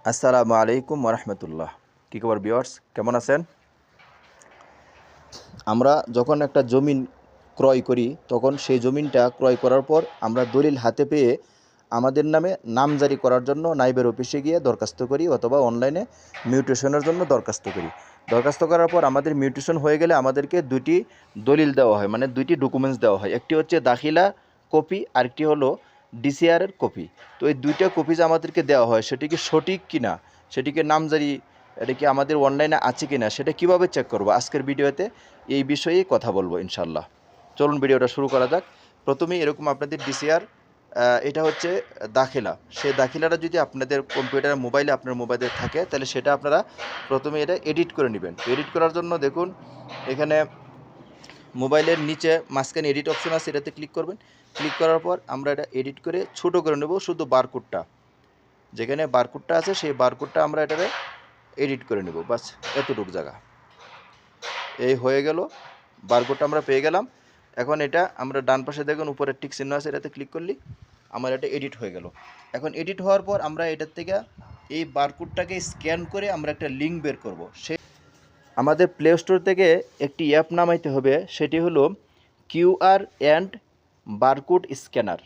আসসালামু আলাইকুম ওরহমতুল্লাহ। কী খবর ভিউয়ার্স, কেমন আছেন? আমরা যখন একটা জমিন ক্রয় করি তখন সেই জমিনটা ক্রয় করার পর আমরা দলিল হাতে পেয়ে আমাদের নামে নামজারি করার জন্য নাইবের অফিসে গিয়ে দরখাস্ত করি অথবা অনলাইনে মিউটেশনের জন্য দরখাস্ত করি। দরখাস্ত করার পর আমাদের মিউটেশন হয়ে গেলে আমাদেরকে দুটি দলিল দেওয়া হয়, মানে দুইটি ডকুমেন্টস দেওয়া হয়। একটি হচ্ছে দাখিলা কপি, আরেকটি হলো ডিসিআরের কপি। তো এই দুইটা কপি যে আমাদেরকে দেওয়া হয় সেটি কি সঠিক কিনা, সেটিকে নামজারি এটা কি আমাদের অনলাইনে আছে কিনা সেটা কিভাবে চেক করব, আজকের ভিডিওতে এই বিষয়ে কথা বলবো ইনশাল্লাহ। চলুন ভিডিওটা শুরু করা যাক। প্রথমেই এরকম আপনাদের ডিসিআর, এটা হচ্ছে দাখিলা। সেই দাখিলাটা যদি আপনাদের কম্পিউটারে মোবাইলে আপনার মোবাইলে থাকে তাহলে সেটা আপনারা প্রথমে এটা এডিট করে নেবেন। এডিট করার জন্য দেখুন এখানে মোবাইলের নিচে মাঝখানে এডিট অপশন আছে, এটাতে ক্লিক করবেন। ক্লিক করার পর আমরা এটা এডিট করে ছোটো করে নেব, শুধু বারকোডটা, যেখানে বারকোডটা আছে সেই বারকোডটা আমরা এটাতে এডিট করে নেব, বাস এতটুকু জায়গা। এই হয়ে গেল, বারকোডটা আমরা পেয়ে গেলাম। এখন এটা আমরা ডান পাশে দেখুন উপরে টিক চিহ্ন আছে, এটাতে ক্লিক করলেই আমার এটা এডিট হয়ে গেল। এখন এডিট হওয়ার পর আমরা এটার থেকে এই বারকোডটাকে স্ক্যান করে আমরা একটা লিঙ্ক বের করব। সেই আমাদের প্লে স্টোর থেকে একটি অ্যাপ নামাইতে হবে, সেটি হলো কিউআর অ্যান্ড বারকোড স্ক্যানার।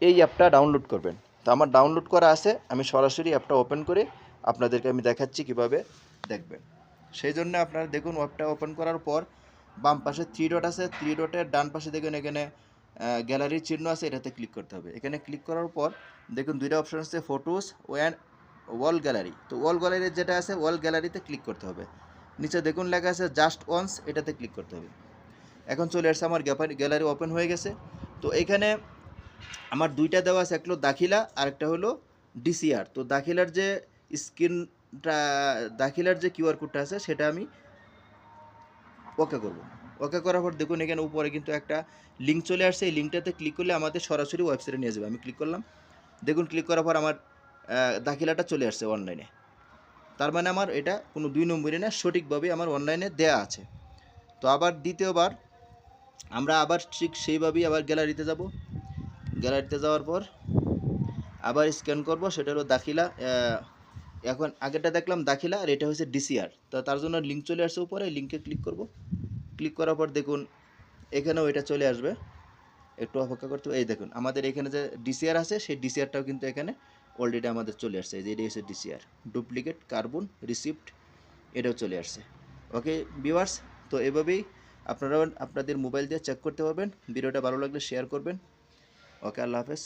এই অ্যাপটা ডাউনলোড করবেন। তো আমার ডাউনলোড করা আছে, আমি সরাসরি অ্যাপটা ওপেন করে আপনাদেরকে আমি দেখাচ্ছি কিভাবে দেখবেন। সেই জন্য আপনারা দেখুন অ্যাপটা ওপেন করার পর বাম পাশে 3 ডট আছে, 3 ডটের ডান পাশে দেখুন এখানে গ্যালারির চিহ্ন আছে, এটাতে ক্লিক করতে হবে। এখানে ক্লিক করার পর দেখুন দুইটা অপশন আছে, ফটোস অ্যান্ড ওয়াল গ্যালারি। তো ওয়াল গ্যালারির যেটা আছে ওয়াল গ্যালারিতে ক্লিক করতে হবে। নিচে দেখুন লেখা আছে জাস্ট ওয়ান্স, এটাতে ক্লিক করতে হবে। এখন চলে আসছে আমার গ্যালারি ওপেন হয়ে গেছে। তো এখানে আমার দুইটা দেওয়া আছে, একটা হলো দাখিলা আর একটা হলো ডিসিআর। তো দাখিলার যে স্ক্রিনটা, দাখিলার যে কিউআর কোডটা আছে সেটা আমি ওকে করব। ওকে করার পর দেখুন এখানে উপরে কিন্তু একটা লিঙ্ক চলে আসছে, এই লিঙ্কটাতে ক্লিক করলে আমাদের সরাসরি ওয়েবসাইটে নিয়ে যাবে। আমি ক্লিক করলাম, দেখুন ক্লিক করার পর আমার দাখিলাটা চলে আসছে অনলাইনে। তার মানে আমার এটা কোনো 2 নম্বরই না, সঠিকভাবে আমার অনলাইনে দেয়া আছে। তো আবার দ্বিতীয়বার আমরা আবার ঠিক সেইভাবেই আবার গ্যালারিতে যাব। গ্যালারিতে যাওয়ার পর আবার স্ক্যান করব, সেটা হলো দাখিলা। এখন আগেরটা দেখলাম দাখিলা আর এটা হচ্ছে ডিসিআর। তো তার জন্য লিঙ্ক চলে আসছে উপরে, লিঙ্কে ক্লিক করব। ক্লিক করার পর দেখুন এখানেও এটা চলে আসবে, একটু অপেক্ষা করতে হবে। এই দেখুন আমাদের এখানে যে ডিসিআর আছে সেই ডিসিআরটাও কিন্তু এখানে অলরেডি আমাদের চলে আসছে, যে এটাই হচ্ছে ডিসিআর, ডুপ্লিকেট কার্বন রিসিপ্ট, এটাও চলে আসছে। ওকে ভিউয়ার্স, তো এভাবেই আপনারাও আপনাদের মোবাইল দিয়ে চেক করতে পারবেন। ভিডিওটা ভালো লাগলে শেয়ার করবেন। ওকে, আল্লাহ হাফেজ।